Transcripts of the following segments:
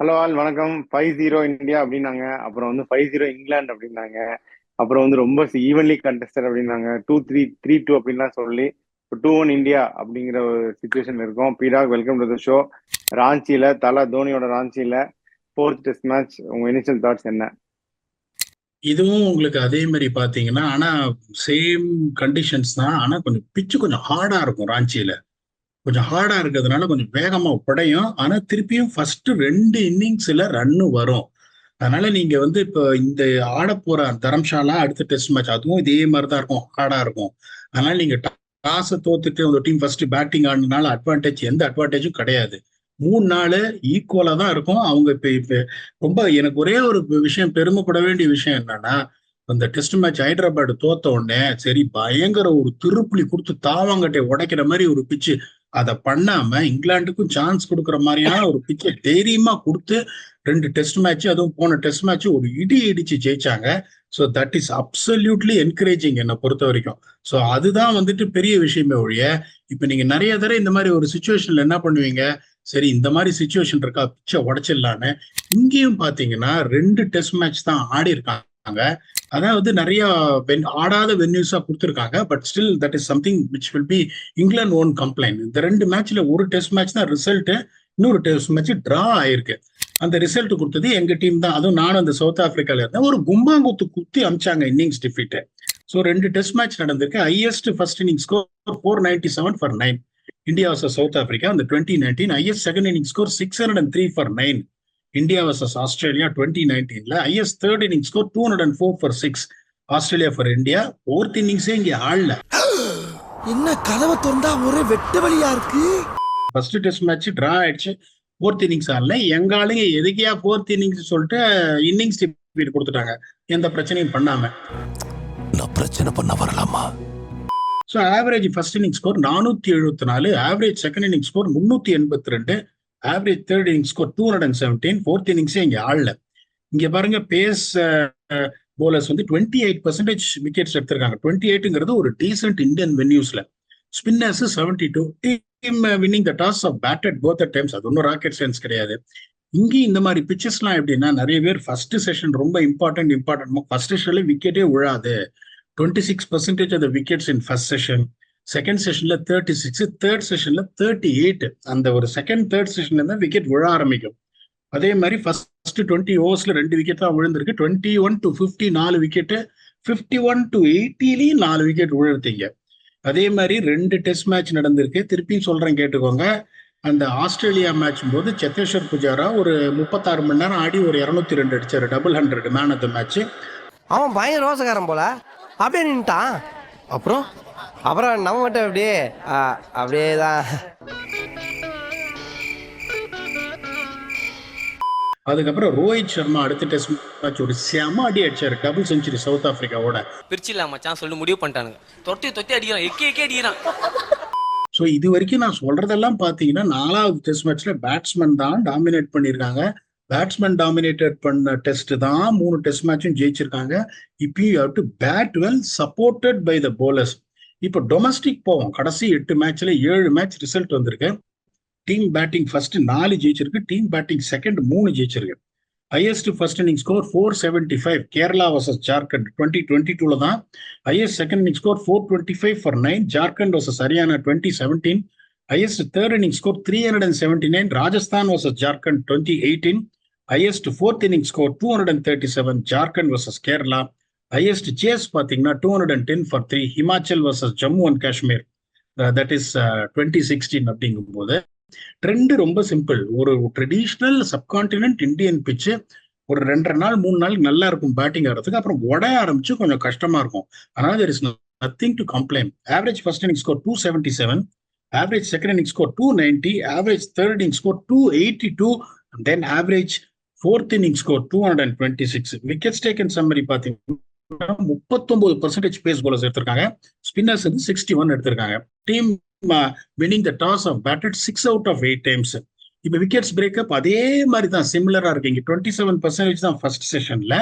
Hello all வணக்கம். 5-0 India அப்படின்னாங்க. அப்புறம் வந்து 5-0 இங்கிலாந்து அப்படின்னாங்க. அப்புறம் வந்து ரொம்ப ஈவன்லி கண்டெஸ்டட் அப்படின்னாங்க. 2-3, 3-2 அப்படின்லாம் சொல்லி இப்போ 2-1 இந்தியா அப்படிங்கிற ஒரு சுச்சுவேஷன் இருக்கும். பீடாக் வெல்கம் டு த ஷோ. ராஞ்சியில தோனியோட ராஞ்சியில ஃபோர்த் டெஸ்ட் மேட்ச். உங்க இனிஷியல் தாட்ஸ் என்ன? இதுவும் உங்களுக்கு அதே மாதிரி பாத்தீங்கன்னா, ஆனா சேம் கண்டிஷன்ஸ் தான். ஆனா கொஞ்சம் பிச்சு கொஞ்சம் ஹார்டா இருக்கும் ராஞ்சியில. கொஞ்சம் ஹார்டா இருக்கிறதுனால கொஞ்சம் வேகமா உடையும். ஆனா திருப்பியும் ஃபர்ஸ்ட் 2 இன்னிங்ஸ்ல ரன்னு வரும். அதனால நீங்க வந்து இப்போ இந்த ஆட போற தரம்ஷாலா அடுத்த டெஸ்ட் மேட்ச் அதுவும் இதே மாதிரி தான் இருக்கும், ஹார்டா இருக்கும். அதனால நீங்க டாஸை தோத்துட்டு உங்க டீம் ஃபர்ஸ்ட் பேட்டிங் ஆடினால அட்வான்டேஜ் எந்த அட்வான்டேஜும் கிடையாது. 3 நாள் ஈக்குவலா தான் இருக்கும். அவங்க இப்ப இப்ப ரொம்ப எனக்கு ஒரே ஒரு விஷயம் பெருமைப்பட வேண்டிய விஷயம் என்னன்னா, அந்த டெஸ்ட் மேட்ச் ஹைதராபாத் தோத்த உடனே சரி பயங்கர ஒரு திருப்புளி கொடுத்து தாவாங்கட்டை உடைக்கிற மாதிரி ஒரு பிச்சு அதை பண்ணாம இங்கிலாந்துக்கும் சான்ஸ் கொடுக்குற மாதிரியான ஒரு பிச்சை தைரியமா கொடுத்து 2 டெஸ்ட் மேட்ச், அதுவும் போன டெஸ்ட் மேட்ச் ஒரு இடி இடிச்சு ஜெயிச்சாங்க. So that is absolutely encouraging என்னை பொறுத்த வரைக்கும். ஸோ அதுதான் வந்துட்டு பெரிய விஷயமே ஒழிய, இப்ப நீங்க நிறைய தடவை இந்த மாதிரி ஒரு சுச்சுவேஷன்ல என்ன பண்ணுவீங்க, சரி இந்த மாதிரி சுச்சுவேஷன் இருக்கா பிச்சை உடைச்சிடலான்னு. இங்கேயும் பாத்தீங்கன்னா 2 டெஸ்ட் மேட்ச் தான் ஆடி இருக்காங்க. அதாவது நிறைய ஆடாத வென்யூஸா கொடுத்துருக்காங்க. But still that is something which will be England own complaint. இந்த 2 மேட்ச்ல ஒரு டெஸ்ட் மேட்ச் தான் ரிசல்ட், இன்னொரு டெஸ்ட் மேட்ச் டிரா ஆயிருக்கு. அந்த ரிசல்ட் கொடுத்தது எங்க டீம் தான். அதுவும் நானும் அந்த சவுத் ஆப்பிரிக்கால இருந்தேன். ஒரு கும்பாங்குத்து குத்தி அமிச்சாங்க innings defeat. So 2 test match நடந்திருக்கு. Highest first inning score 497 for 9 India versus South Africa அந்த 2019. Highest second inning score 603 for 9 India versus Australia 2019. Highest third inning score 204 for 6 Australia for India. Fourth இன்னிங்ஸே இங்க ஆடல. என்ன கதவை திறந்தா ஒரே வெட்டு வழியா இருக்கு. ஃபர்ஸ்ட் டெஸ்ட் மேட்ச் டிரா ஆயிடுச்சு. ஃபோர்த் இன்னிங்ஸ் ஆடல. எங்க ஆளுங்க எதுக்கியா ஃபோர்த் இன்னிங்ஸ் சொல்லிட்டு இன்னிங்ஸ் டிஃபீட் கொடுத்துட்டாங்க, எந்த பிரச்சனையும் பண்ணாம. நான் பிரச்சனை பண்ண வரலாமா? So average first inning score 474, average second inning score 382, average third inning score 217. Fourth இன்னிங்ஸே இங்க ஆடல. இங்க பாருங்க, பேஸ் போலர்ஸ் வந்து 28% விக்கெட்ஸ் எடுத்திருக்காங்க. 28ங்கிறது ஒரு டீசென்ட் இந்தியன் வென்யூஸ்ல. Spinners 72. Team winning the toss have batted both times. அது ஒன்றும் ராக்கெட் சயின்ஸ் கிடையாது. இங்கேயும் இந்த மாதிரி பிச்சஸ்லாம் எப்படின்னா, நிறைய பேர் ஃபர்ஸ்ட் செஷன் ரொம்ப இம்பார்ட்டன்ட் ஃபர்ஸ்ட் செஷன்ல விக்கெட்டே விழாது. 26% of the wickets in first session. Second செஷன்ல 36, தேர்ட் செஷன்ல 38. அந்த ஒரு செகண்ட் தேர்ட் செஷன்ல தான் விக்கெட் விழ ஆரம்பிக்கும். அதே மாதிரி ஃபர்ஸ்ட் 20 ஓவர்ஸ்ல 2 விக்கெட் தான் விழுந்திருக்கு. 21 to 50 4 விக்கெட்டு, 51 to 80லயும் 4 விக்கெட் விழுத்தீங்க. அதே மாதிரி 2 டெஸ்ட் மேட்ச் நடந்திருக்கு. திருப்பியும் சொல்றேன் கேட்டுக்கோங்க. அந்த ஆஸ்திரேலியா மேட்ச் போது சேத்தேஸ்வர் புஜாரா ஒரு 36 மணி நேரம் ஆடி ஒரு 202 அடிச்சாரு, double 100 man of the match. அவன் பயங்கர ரோசக்காரன் போல, அப்படியே நின்ட்டான். அப்புறம் அப்புறம் நம்ம மட்டும் அப்படியே அப்படியே தான். அதுக்கப்புறம் ரோஹித் சர்மா அடுத்த டெஸ்ட் மேட்ச் ஒரு செம அடி அடிச்சாரு, டபுள் செஞ்சுரி சவுத் ஆப்பிரிக்காவோட. பிரிச்சிடல மச்சான் சொல்லி முடிவு பண்ணிட்டானுங்க. தொட்டி தொட்டி அடிக்கிறான், எக்கே அடிக்கிறான். ஸோ இது வரைக்கும் நான் சொல்றதெல்லாம் பாத்தீங்கன்னா 4வது டெஸ்ட் மேட்ச்ல பேட்ஸ்மேன் தான் டாமினேட் பண்ணியிருக்காங்க. பேட்ஸ்மேன் டாமினேட்டட் பண்ண டெஸ்ட் தான் 3 டெஸ்ட் மேட்சும் ஜெயிச்சிருக்காங்க. இப்போ you have to bat well supported by the bowlers. இப்போ டொமஸ்டிக் போவோம். கடைசி 8 மேட்ச்ல 7 மேட்ச் ரிசல்ட் வந்திருக்கு. டீம் பேட்டிங் ஃபர்ஸ்ட் 4 ஜெயிச்சிருக்கு, டீம் பேட்டிங் செகண்ட் 3 ஜெயிச்சிருக்கு. Highest first inning score 475 Kerala versus Jharkhand 2022 தான். Highest second inning score 425 for 9 Jharkhand versus Haryana 2017. Highest third inning score 379 Rajasthan versus Jharkhand 2018. Highest fourth inning score 237 Jharkhand versus Kerala. Highest chase பாத்தீங்கன்னா 210 for 3 Himachal versus Jammu and Kashmir. That is 2016. அப்படிங்கும் போது trend ரொம்ப simple. ஒரு traditional subcontinent Indian பிச்சு ஒரு 2.5 நாள் 3 நாள் நல்லா இருக்கும் பேட்டிங் ஆடுறதுக்கு. அப்புறம் உடைய ஆரம்பிச்சு கொஞ்சம் கஷ்டமா இருக்கும். அதனால there is nothing to complain. Average first inning score 277, average second inning score 290, average third inning score 282, and then average fourth inning score 226. Wickets taken summary பாத்தீங்கன்னா 39% பேஸ் போலர்ஸ் எடுத்திருக்காங்க. ஸ்பின்னர்ஸ் வந்து 61 எடுத்திருக்காங்க. Team winning the toss of batted 6 out of 8 times. இப்ப wickets breakup அதே மாதிரி தான் சிமிலரா இருக்கு. இங்க 27% தான் ஃபர்ஸ்ட் செஷன்ல,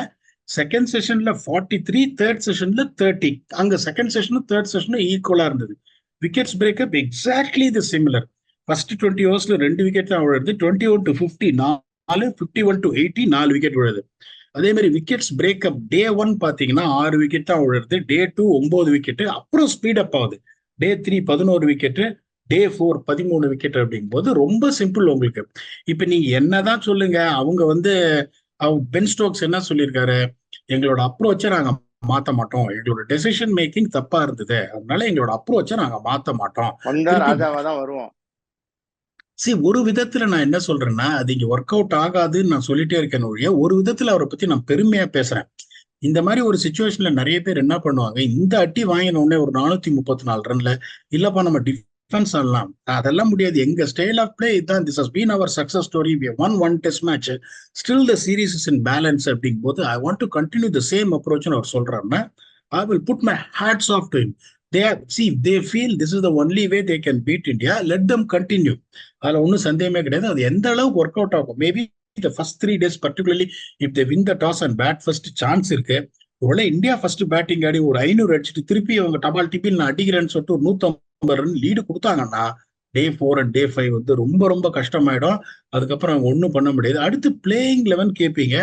செகண்ட் செஷன்ல 43, தேர்ட் செஷன்ல 30. அங்க செகண்ட் செஷனும் தேர்ட் செஷனும் ஈக்குவலா இருந்தது. விக்கெட்ஸ் பிரேக்கப் எக்ஸாக்ட்லி தி சிமிலர். ஃபர்ஸ்ட் 20 ஓவர்ஸ்ல 2 விக்கெட் தான் விழுது. 21 to 50 51 to 80 4 விக்கெட் விழுது. அதே மாதிரி விக்கெட்ஸ் பிரேக்கப் டே 1 பாத்தீங்கன்னா 6 விக்கெட் தான் விழுறது, டே 2 9 விக்கெட், அப்புறம் ஸ்பீட் அப் ஆகுது, டே 3 11 விக்கெட், டே 4 13 விக்கெட். அப்படிங்கும் போது ரொம்ப சிம்பிள் உங்களுக்கு. இப்ப நீங்க என்னதான் சொல்லுங்க, அவங்க பென் ஸ்டோக்ஸ் என்ன சொல்லியிருக்காரு, எங்களோட அப்ரோச்சை நாங்க மாத்த மாட்டோம், எங்களோட டெசிஷன் மேக்கிங் தப்பா இருந்தது, அதனால எங்களோட அப்ரோச்சை நாங்க மாத்த மாட்டோம். ராஜாவாதான் வருவோம். ஒரு விதத்துல நான் என்ன சொல்றேன்னா, அது இங்க ஒர்க் அவுட் ஆகாதுன்னு நான் சொல்லிட்டே இருக்கேன் ஒழிய, ஒரு விதத்துல அவரை பத்தி நான் பெருமையா பேசுறேன். இந்த மாதிரி ஒரு சிச்சுவேஷன்ல நிறைய பேர் என்ன பண்ணுவாங்க, இந்த அட்டி வாங்கின உடனே ஒரு 434 ரன்ல இல்லப்பா நம்ம டிஃபென்ஸ் ஆடலாம், அதெல்லாம் முடியாது, எங்க ஸ்டைல் ஆஃப் பிளே இதான், this has been our success story, we won one test match, still the series is in balance. அப்படிங்கும் போது I want to continue the same approach அவர் சொல்றாருன்னா, I will put my hats off to him. They feel this is the only way they can beat India, let them continue. அதுல ஒன்றும் சந்தேகமே கிடையாது. அது எந்த அளவுக்கு ஒர்க் அவுட் ஆகும், maybe the first 3 days particularly if they win the toss and bat first, chance இருக்கு. ஒருவேளை இந்தியா ஃபர்ஸ்ட் பேட்டிங் ஆடி ஒரு 500 அடிச்சுட்டு திருப்பி அவங்க டபால் டிபில் நான் அடிக்கிறேன்னு சொல்லிட்டு ஒரு 150 ரன் லீடு கொடுத்தாங்கன்னா, டே 4 and day 5 ரொம்ப ரொம்ப கஷ்டமாயிடும். அதுக்கப்புறம் அவங்க ஒன்றும் பண்ண முடியாது. அடுத்து பிளேயிங் 11 கேட்பீங்க.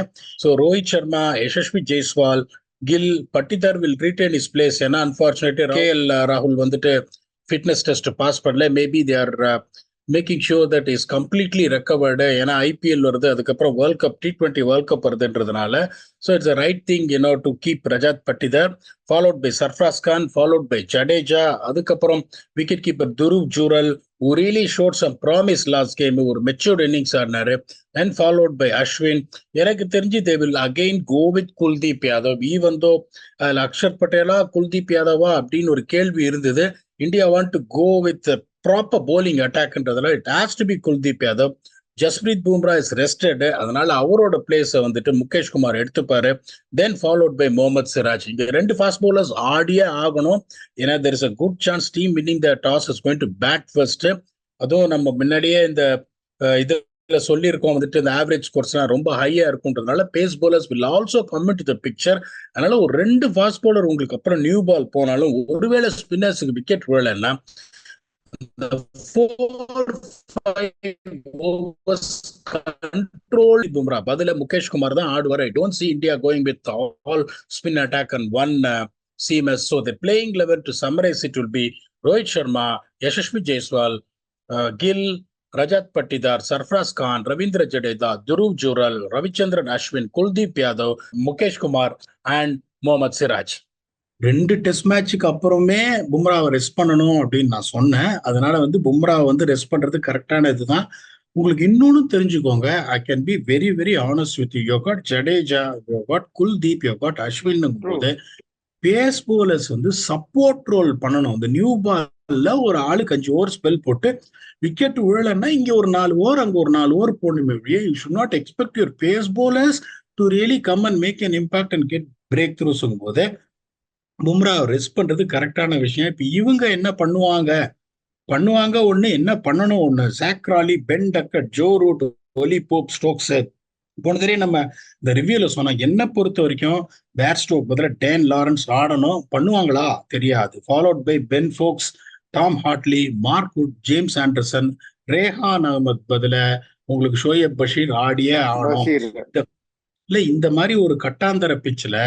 So Rohit Sharma, Yashasvi Jaiswal, Gill, Patidar will retain his place. ஏன்னா அன்பார்ச்சுனேட்லி கேஎல் ராகுல் ஃபிட்னஸ் டெஸ்ட் பாஸ் பண்ணல. Maybe they are making sure that is completely recovered. ஏன்னா ஐபிஎல் வருது, அதுக்கப்புறம் world cup, T20 world cup வருதுன்றதுனால. So it's a right thing to keep Rajat Patidar, followed by Sarfaraz Khan, followed by Jadeja, அதுக்கப்புறம் wicket keeper Dhruv Jurel who really showed some promise last game, ஒரு matured innings ஆடினாரு, and followed by Ashwin. எனக்கு தெரிஞ்சு they will again go with Kuldeep Yadav. Even though Axar பட்டேலா குல்தீப் யாதவா அப்படின்னு ஒரு கேள்வி இருந்தது. India want to go with proper bowling அட்டாக்ன்றதுல it has to be Kuldeep Yadav. Jasprit Bumrah is rested, அதனால அவரோட பிளேஸை முகேஷ் குமார் எடுத்துப்பாரு. Then followed by Mohammed Siraj. இந்த 2 ஃபாஸ்ட் பவுலர்ஸ் ஆடியே ஆகணும். ஏன்னா there is a good chance team winning the toss is going to bat first. அதுவும் நம்ம முன்னாடியே இந்த இதுல சொல்லியிருக்கோம், இந்த ஆவரேஜ் ஸ்கோர்ஸ்லாம் ரொம்ப ஹையா இருக்குன்றதுனால pace bowlers will also come in to the picture. அதனால ஒரு 2 ஃபாஸ்ட் பவுலர் உங்களுக்கு அப்புறம் நியூ பால் போனாலும், ஒருவேளை ஸ்பின்னர்ஸுக்கு wicket விழலைன்னா the 4-5 overs control Bumrah பதில முகேஷ் குமார் தான் ஆடுவார். I don't see India going with all spin attack and one seamers. So the playing 11 to summarize it will be Rohit Sharma, Yashasvi Jaiswal, Gill, Rajat Patidar, Sarfraz Khan, Ravindra Jadeja, Dhruv Jural, Ravichandran Ashwin, Kuldeep Yadav, Mukesh Kumar and Mohammad Siraj. 2 test மேட்சுக்கு அப்புறமே பும்ராவை rest பண்ணணும் அப்படின்னு நான் சொன்னேன். அதனால பும்ராவை rest பண்றது கரெக்டான இதுதான். உங்களுக்கு இன்னொன்னு தெரிஞ்சுக்கோங்க, I can be very very honest with you. You got Jadeja, you got Kuldeep, you got Ashwin போது பேஸ் போலர்ஸ் சப்போர்ட் ரோல் பண்ணணும். இந்த நியூ பால்ல ஒரு ஆளுக்கு 5 ஓவர் ஸ்பெல் போட்டு விக்கெட் விழலைன்னா இங்க ஒரு 4 ஓவர் அங்க ஒரு 4 ஓவர் போடணுமே. You should not expect your pace bowlers to really come and make an impact and get பிரேக் த்ரூஸும் போது பும்ரா ரெஸ்ட் பண்றது கரெக்டான விஷயம். இப்ப இவங்க என்ன பண்ணுவாங்க ஒண்ணு, என்ன பண்ணணும் ஒண்ணு. சாக்ராலி, பென் டக்கட், ஜோ ரூட், ஒலி போப், ஸ்டோக்ஸ். போன தடவை நம்ம இந்த ரிவ்யூல சொன்னோம், என்ன பொறுத்த வரைக்கும் பேர் ஸ்டோக் பதிலா டேன் லாரன்ஸ் ஆடணும். பண்ணுவாங்களா தெரியாது. Followed by Ben Foakes, Tom Hartley, Mark Wood, James Anderson, Rehan Ahmed பதில உங்களுக்கு ஷோயப் பஷீர் ஆடியே ஆகணும். இல்ல இந்த மாதிரி ஒரு கட்டாந்தர பிச்சில்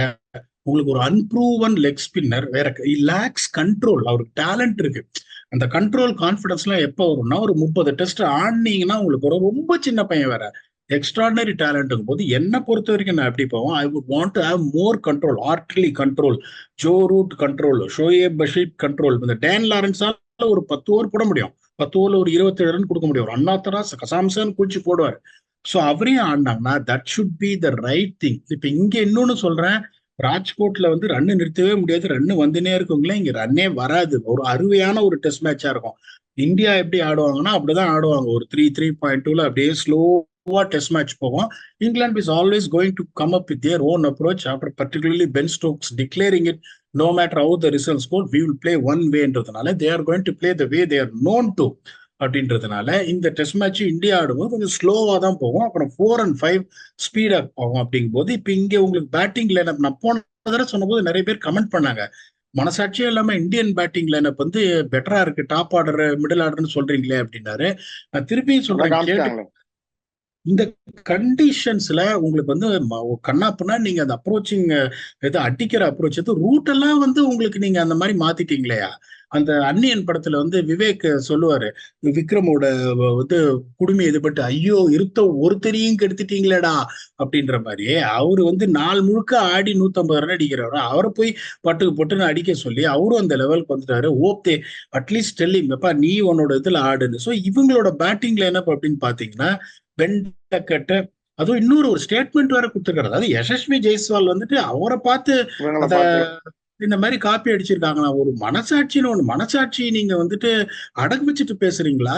உங்களுக்கு ஒரு அன்ப்ரூவன் லெக் ஸ்பின்னர் வேற லேக்ஸ் கண்ட்ரோல், அவருக்கு டேலண்ட் இருக்கு. அந்த கண்ட்ரோல் கான்பிடன்ஸ் எல்லாம் எப்ப வரும்னா ஒரு 30 டெஸ்ட் ஆடினீங்கன்னா உங்களுக்கு ரொம்ப சின்ன பையன் வேற எக்ஸ்ட்ராடனரி டேலண்ட்ங்கும் போது என்ன பொறுத்த வரைக்கும் நான் எப்படி போவோம், I would want to have more control. Hartley control, Joe Root control, Shoaib Bashir control. இந்த டேன் லாரன்ஸால ஒரு 10 ஓவர் போட முடியும், 10 ஓவர்ல ஒரு 27 ரன் கொடுக்க முடியும். ஒரு அண்ணாத்தரா கசாம்சன் குளிச்சு போடுவார். ஸோ அவரையும் ஆடினாங்கன்னா that should be the right thing. இப்ப இங்க இன்னொன்னு சொல்றேன், ராஜ்கோட்ல ரன்னு நிறுத்தவே முடியாது, ரன்னு வந்துனே இருக்குங்களே, இங்க ரன்னே வராது. ஒரு அருமையான ஒரு டெஸ்ட் மேட்சா இருக்கும். இந்தியா எப்படி ஆடுவாங்கன்னா அப்படிதான் ஆடுவாங்க. ஒரு 3.2ல அப்படியே ஸ்லோவா டெஸ்ட் மேட்ச் போகும். England is always going to come up with their own approach. After particularly Ben Stokes declaring it, no matter how the results go, we will play one way-ன்றதுனால they are going to play the way they are known to அப்படின்றதுனால இந்த test match India ஆடும்போது கொஞ்சம் ஸ்லோவா தான் போகும். அப்புறம் 4 and 5 speedo போகும். அப்படிங்கும் போது இப்ப இங்க உங்களுக்கு பேட்டிங் லைனப் நான் போன தடவை சொன்னபோது நிறைய பேர் கமெண்ட் பண்ணாங்க, மனசாட்சியே இல்லாம இந்தியன் பேட்டிங் லைனப் பெட்டரா இருக்கு, டாப் ஆர்டர் மிடில் ஆர்டர்னு சொல்றீங்களே அப்படின்னாரு. நான் திருப்பியும் சொல்றேன், இந்த கண்டிஷன்ஸ்ல உங்களுக்கு வந்து கண்ணாப்புனா நீங்க அந்த அப்ரோச்சிங் எது அடிக்கிற அப்ரோச் எது ரூட் எல்லாம் வந்து உங்களுக்கு நீங்க அந்த மாதிரி மாத்திட்டீங்களேயா? அந்த அந்நியன் படத்துல வந்து விவேக் சொல்லுவாரு, விக்ரமோட வந்து குடுமி இது பட்டு ஐயோ இருத்த ஒருத்தரையும் கெடுத்துட்டீங்களேடா அப்படின்ற மாதிரி. அவரு வந்து நாள் முழுக்க ஆடி 150 ரன் அடிக்கிறவரு அவரை போய் பட்டுக்கு பட்டுன்னு அடிக்க சொல்லி அவரும் அந்த லெவலுக்கு வந்துட்டாரு. ஓகே, அட்லீஸ்ட் டெல்லிங் அப்பா நீ உன்னோட இதுல ஆடுன்னு. ஸோ இவங்களோட பேட்டிங்ல என்ன அப்படின்னு பாத்தீங்கன்னா பெண்டக்கட்டு, அதுவும் இன்னொரு ஒரு ஸ்டேட்மெண்ட் வேற கொடுத்துருக்காரு. அதாவது யசஸ்வி ஜெய்ஸ்வால் வந்துட்டு அவரை பார்த்து இவங்களை அத பார்த்து இந்த மாதிரி காப்பி அடிச்சிருக்காங்களா? ஒரு மனசாட்சின்னு ஒண்ணு, மனசாட்சி நீங்க வந்துட்டு அடகு வச்சுட்டு பேசுறீங்களா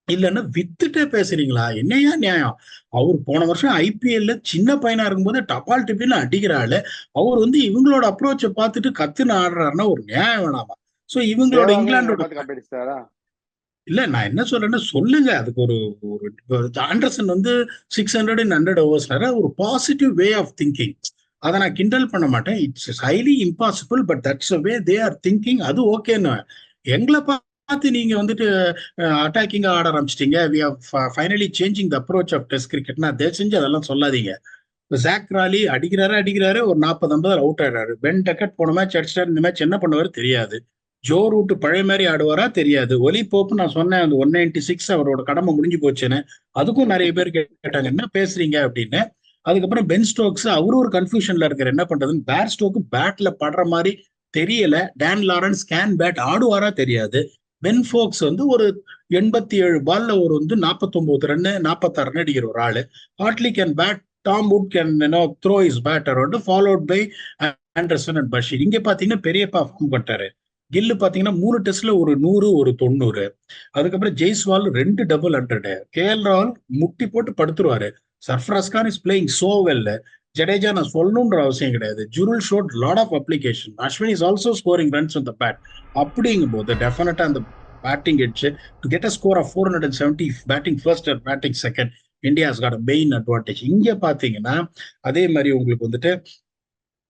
இல்லைன்னா வித்துட்டே பேசுறீங்களா? என்னையா நியாயம்? அவர் போன வருஷம் ஐபிஎல்ல சின்ன பையனா இருக்கும்போது டபால் டிபின்னு அடிக்கிற ஆளு அவர் வந்து இவங்களோட அப்ரோச்சை பார்த்துட்டு கத்துன்னு ஆடுறாருன்னா ஒரு நியாயம் வேணாமா? சோ இவங்களோட தேவாவும் இவங்களை இங்கிலாண்டோட பார்த்து காப்பி அடிச்சிட்டாரா? இல்ல நான் என்ன சொல்றேன்னா சொல்லுங்க. அதுக்கு ஒரு ஒரு ஆண்டர்சன் வந்து 600 in 100 ஓவர்ஸ்ல ஒரு பாசிட்டிவ் வே ஆஃப் திங்கிங். அதை நான் கிண்டல் பண்ண மாட்டேன். It's highly impossible but that's way they are thinking. அது ஓகேன்னு எங்களை பார்த்து நீங்க வந்துட்டு அட்டாக்கிங்கா ஆட ஆரம்பிச்சிட்டீங்க. We are finally changing the approach of test கிரிக்கெட்னா தயவு செஞ்சு அதெல்லாம் சொல்லாதீங்க. ஜாக் ராலி அடிக்கிறாரு ஒரு 40-50 அவுட் ஆயிடுறாரு. பென் டக்கட் போன மேட்ச் அடிச்சிட்டாரு, இந்த மேட்ச் என்ன பண்ணுவாரு தெரியாது. ஜோ ரூட் பழைய மாதிரி ஆடுவாரா தெரியாது. ஒலி போப்பு நான் சொன்னேன் அந்த 196 அவரோட கடமை முடிஞ்சு போச்சுன்னு. அதுக்கும் நிறைய பேர் கேட்டாங்க என்ன பேசுறீங்க அப்படின்னு. அதுக்கப்புறம் பென் ஸ்டோக்ஸ் அவரு ஒரு கன்ஃபியூஷன்ல இருக்காரு என்ன பண்றதுன்னு. பேட் ஸ்டோக்கு பேட்ல படுற மாதிரி தெரியல. டேன் லாரன்ஸ் கேன் பேட் ஆடுவாரா தெரியாது. பென் ஃபோக்ஸ் வந்து ஒரு 87 பால்ல ஒரு வந்து 49 ரன் 46 ரன் அடிக்கிற ஒரு ஆளு. Hartley can bat, Tom Wood can throw is bat around, followed by Anderson and Bashir. இங்க பாத்தீங்கன்னா பெரியப்பா ஃபார்ம் பண்ணிட்டாரு. கில்லு பாத்தீங்கன்னா 3 டெஸ்ட்ல ஒரு 100 ஒரு 90. அதுக்கப்புறம் ஜெய்ஸ்வால் 2 டபுள் 100. கேஎல் ராகுல் முட்டி போட்டு படுத்துருவாரு. Sarfaraz Khan is playing so well. Jadeja நான் சொல்லணுன்ற அவசியம் கிடையாது. Jurel showed lot of application. Ashwin is also scoring runs on the bat. அப்படிங்கும் போது டெஃபினட்டா அந்த batting edge to get a score of 470 batting first or batting second, India's got a main advantage. இங்க பாத்தீங்கன்னா அதே மாதிரி உங்களுக்கு வந்துட்டு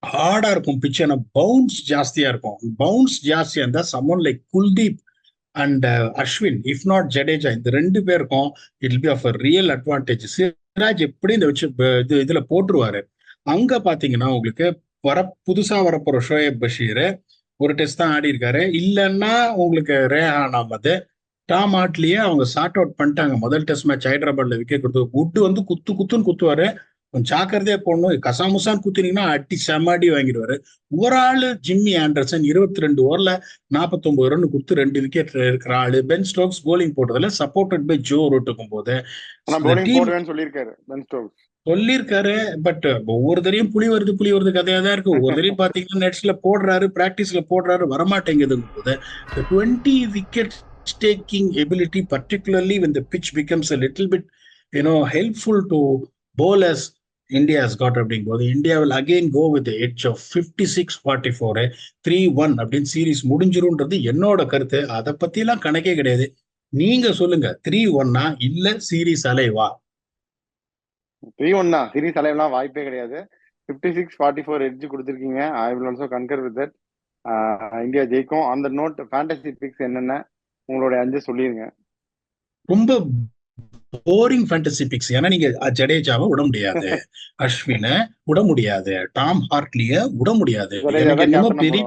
ஹார்டா இருக்கும் பிச், ஆனா பவுன்ஸ் ஜாஸ்தியா இருக்கும். பவுன்ஸ் ஜாஸ்தியா இருந்தா someone like Kuldeep and Ashwin if not Jadeja இந்த 2 பேருக்கும் it will be of a real advantage. Siraj எப்படி இந்த வச்சு இதுல போட்டுருவாரு. அங்க பாத்தீங்கன்னா உங்களுக்கு புதுசா வரப்போற ஷோயப் பஷீர் ஒரு டெஸ்ட் தான் ஆடி இருக்காரு. இல்லைன்னா உங்களுக்கு ரேஹான் அஹமது, டாம் ஹார்ட்லியே அவங்க சார்ட் அவுட் பண்ணிட்டாங்க. முதல் டெஸ்ட் மேட்ச் ஹைதராபாத்ல விக்கெட் கொடுத்து வுட் வந்து குத்துன்னு குத்துவாரு. கொஞ்சம் ஜாக்கிரதையா போடணும். கசாமுசான் குத்துனீங்கன்னா அடி செமாடி வாங்கிடுவாரு. ஒரு ஆளு ஜிம்மி ஆண்டர்சன் 22 ஓவர்ல 49 ரன் கொடுத்து 2 விக்கெட் இருக்கிற ஆளு. பென் ஸ்டோக்ஸ் போலிங் போட்டதுல சப்போர்ட்டட் பை ஜோ ரூட்டுக்கும் போது சொல்லியிருக்காரு. பட் ஒவ்வொரு தரையும் புலி வருது கதையா தான் இருக்கு. ஒவ்வொரு தரையும் பாத்தீங்கன்னா நெட்ஸ்ல போடுறாரு, பிராக்டிஸ்ல போடுறாரு, வரமாட்டேங்குதுங்கும் போது 20 wicket taking ability, particularly when the pitch becomes a little bit helpful to bowlers, India has got அப்படிங்கும்போது India will again go with the edge of 56-44 3-1 அப்படின்னு சீரீஸ் முடிஞ்சிரும்ன்றது என்னோட கருத்து. அதை பத்தி எல்லாம் கணக்கே கிடையாது. நீங்க சொல்லுங்க 3-1 இல்ல சீரீஸ் அலைவா? 3-1 தான். சீரீஸ் அலைவெல்லாம் வாய்ப்பே கிடையாது. 56-44 எட்ஜ் கொடுத்துருக்கீங்க. I will also concur with that. India ஜெயிக்கும். On the note fantasy picks என்னென்ன உங்களுடைய 5 சொல்லிருங்க. ரொம்ப போரிங் ஃபேண்டசி பிக்ஸ். ஏன்னா நீங்க ஜடேஜாவை விட முடியாது, அஸ்வினை விட முடியாது, டாம் ஹார்ட்லிய விட முடியாது. என்னமோ பெரிய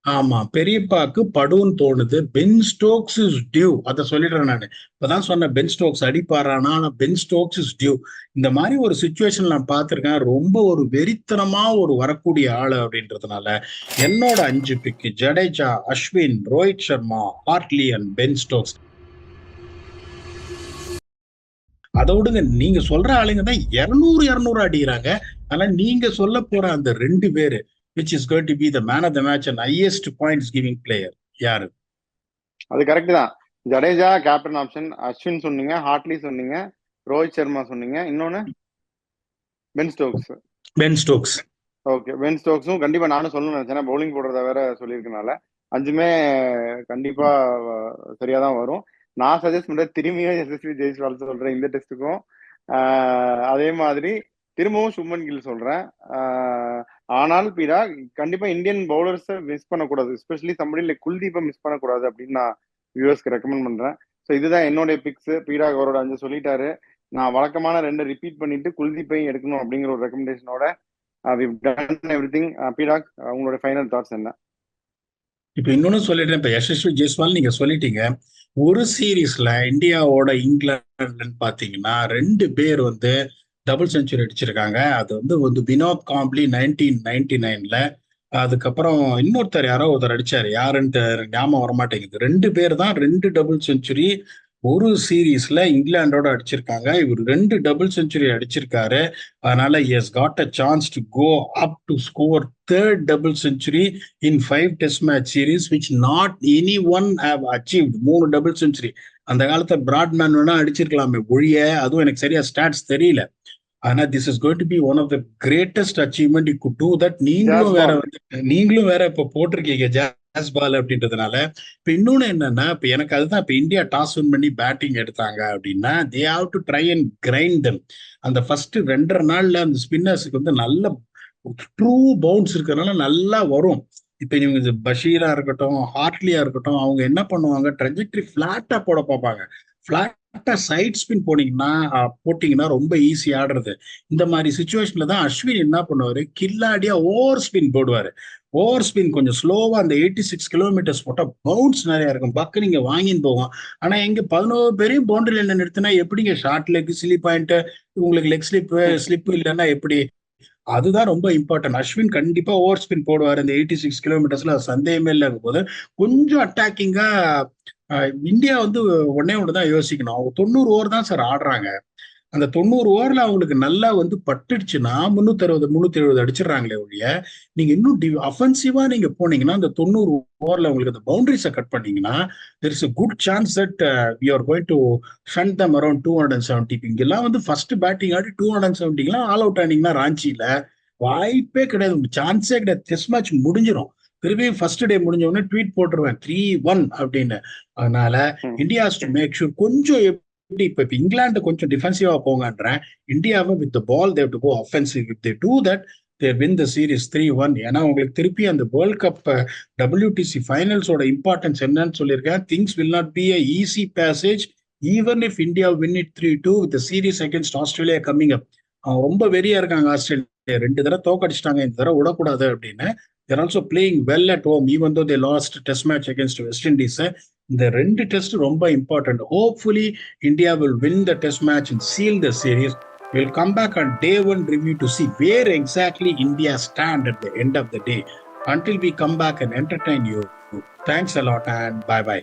ஆமா பெரியப்பாக்கு படுன்னு தோணுது. Ben Stokes is due. அதை சொல்லிடுறேன் நான். இப்பதான் சொன்னேன் பென் ஸ்டோக்ஸ் அடிப்பாரானா, ஆனா பென் ஸ்டோக்ஸ் இஸ் டியூ. இந்த மாதிரி ஒரு சுச்சுவேஷன் நான் பார்த்திருக்கேன். ரொம்ப ஒரு வெறித்தனமா ஒரு வரக்கூடிய ஆளு அப்படின்றதுனால என்னோட 5 pick Jadeja, Ashwin, Rohit Sharma, Hartley and Ben Stokes. அதை விடுங்க, நீங்க சொல்ற ஆளுங்க தான் 200 அடிக்கிறாங்க. ஆனா நீங்க சொல்ல போற அந்த 2 பேரு which is going to be the man of the match and highest points giving player யாரு? அது கரெக்ட் தான். ஜடேஜா கேப்டன் ஆப்ஷன், அஸ்வின் சொன்னீங்க, ஹார்ட்லி சொன்னீங்க, ரோஹித் சர்மா சொன்னீங்க, இன்னொன்னு பென் ஸ்டோக்ஸ். ஓகே, பென் ஸ்டோக்ஸும் கண்டிப்பா நானும் சொல்லணும்னு நினைச்சேன். பவுலிங் போடுறத வேற சொல்லியிருக்கனால 5மே கண்டிப்பா சரியா தான் வரும். நான் சஜஸ்ட் பண்றேன் திரும்பியும் யசஸ்வி ஜெய்ஸ்வால் சொல்றேன் இந்த டெஸ்ட்டுக்கும். அதே மாதிரி திரும்பவும் சுப்மன் கில் சொல்றேன். ஆனால் பீடா கண்டிப்பா இந்தியன் பவுலர்ஸை மிஸ் பண்ணக்கூடாது, எஸ்பெஷலி சம்படி லைக் குல்தீப்பை மிஸ் பண்ணக்கூடாது அப்படின்னு நான் வியூவர்ஸ்க்கு ரெக்கமெண்ட் பண்றேன். ஸோ இதுதான் என்னுடைய பிக்ஸ். பீடா அவரோட 5 சொல்லிட்டாரு. நான் வழக்கமான 2 ரிப்பீட் பண்ணிட்டு குல்தீப்பையும் எடுக்கணும் அப்படிங்கிற ஒரு ரெக்கமெண்டேஷனோட we've done everything. பீடாக், உங்களோட ஃபைனல் தாட்ஸ் என்ன? இப்ப இன்னொன்னு சொல்லிடுறேன். இப்ப யசஸ்வி ஜெய்ஸ்வால் நீங்க சொல்லிட்டீங்க. ஒரு சீரீஸ்ல இந்தியாவோட இங்கிலாந்துன்னு பாத்தீங்கன்னா 2 பேர் வந்து டபுள் செஞ்சுரி அடிச்சிருக்காங்க. அது வந்து வினோத் காம்ப்ளி 1999ல, அதுக்கப்புறம் இன்னொருத்தர் யாரோ ஒருத்தர் அடிச்சாரு, யாருன்ட்டு ஞாபகம் வரமாட்டேங்குது. 2 பேர் தான் 2 டபுள் செஞ்சுரி ஒரு சீரீஸ்ல இங்கிலாண்டோட அடிச்சிருக்காங்க. இவர் 2 டபுள் செஞ்சுரி அடிச்சிருக்காரு. அதனால he has got a chance to go up to score third double century in 5 test match series which not anyone have achieved. 3 double century அந்த காலத்தை பிராட்மேன் வேணா அடிச்சிருக்கலாமே ஒழிய, அதுவும் எனக்கு சரியா ஸ்டாட்ஸ் தெரியல. ஆனா this is going to be one of the greatest achievement you could do that. நீங்களும் வேற இப்ப போட்டிருக்கீங்க ஜாஸ் பால் அப்படின்றதுனால. இப்ப இன்னொன்னு என்னன்னா, இப்ப எனக்கு அதுதான், இப்ப இந்தியா டாஸ் வின் பண்ணி பேட்டிங் எடுத்தாங்க அப்படின்னா they have to try and grind them. அந்த ஃபர்ஸ்ட் 2.5 நாள்ல அந்த ஸ்பின்னர்ஸுக்கு வந்து நல்ல ட்ரூ பவுன்ஸ் இருக்கிறதுனால நல்லா வரும். இப்ப இவங்க பஷீரா இருக்கட்டும், ஹார்ட்லியா இருக்கட்டும், அவங்க என்ன பண்ணுவாங்க, ட்ரெஜெக்டரி பிளாட்டா போட பார்ப்பாங்க. பிளாட்டா சைட் ஸ்பின் போட்டீங்கன்னா ரொம்ப ஈஸி ஆடுறது. இந்த மாதிரி சுச்சுவேஷன்ல தான் அஸ்வின் என்ன பண்ணுவாரு, கில்லாடியா ஓவர் ஸ்பின் போடுவாரு. ஓவர் ஸ்பின் கொஞ்சம் ஸ்லோவா அந்த 86 கிலோமீட்டர்ஸ் போட்டா பவுன்ஸ் நிறைய இருக்கும், பக்கு நீங்க வாங்கின்னு போகும். ஆனா எங்க 11 பேரையும் பவுண்டரி லைன்ல நிறுத்தினா எப்படிங்க ஷார்ட் லெக் ஸ்லிப் பாயிண்ட், உங்களுக்கு லெக் ஸ்லிப் இல்லைன்னா எப்படி? அதுதான் ரொம்ப இம்பார்ட்டன்ட். அஸ்வின் கண்டிப்பா ஓவர் ஸ்பின் போடுவார் இந்த 86 கிலோமீட்டர்ஸ்ல, சந்தேகமே இல்லை. போது கொஞ்சம் அட்டாக்கிங்கா இந்தியா வந்து ஒன்னே ஒண்ணுதான் யோசிக்கணும். அவங்க 90 ஓவர் தான் சார் ஆடுறாங்க. அந்த 90 ஓவர்ல அவங்களுக்கு நல்லா வந்து பட்டுடுச்சுன்னா 370 அடிச்சிடறாங்களே ஒழிய, நீங்க இன்னும் அஃபென்சிவா நீங்க போனீங்கன்னா அந்த 90 ஓவர்ல உங்களுக்கு அந்த பவுண்டரிஸை கட் பண்ணீங்கன்னா there is a good chance that we are going to shunt them around 270. இங்கெல்லாம் வந்து ஃபர்ஸ்ட் பேட்டிங் ஆடி 270லாம் ஆல் அவுட் ஆனீங்கன்னா ராஞ்சியில வாய்ப்பே கிடையாது, சான்ஸே கிடையாது. டெஸ்ட் மேட்ச் முடிஞ்சிடும். திரும்பியும் ஃபர்ஸ்ட் டே முடிஞ்ச உடனே ட்வீட் போட்டுருவேன் 3-1 அப்படின்னு. அதனால India has to make sure கொஞ்சம் இப்ப இங்கிலாந்து கொஞ்சம் டிஃபென்சிவா போங்கன்றேன். இந்தியாவை with the ball they have to go offensive. If they do that they win the series 3-1. ஏன்னா உங்களுக்கு திருப்பி அந்த வேர்ல்ட் கப் WTC ஃபைனல்ஸோட இம்பார்ட்டன்ஸ் என்னன்னு சொல்லியிருக்கேன். Things will not be a easy passage even if India win it 3-2 with the series against Australia coming up. அவங்க ரொம்ப வெறியா இருக்காங்க. ஆஸ்திரேலியா 2 தடவை தோக்கடிச்சிட்டாங்க, இந்த தடவை விடக்கூடாது அப்படின்னு. They're also playing well at home even though they lost test match against West Indies. இந்த 2 test ரொம்ப important. Hopefully India will win the test match and seal the series. We'll come back on day 1 review to see where exactly India stand at the end of the day. Until we come back and entertain you, thanks a lot and bye-bye.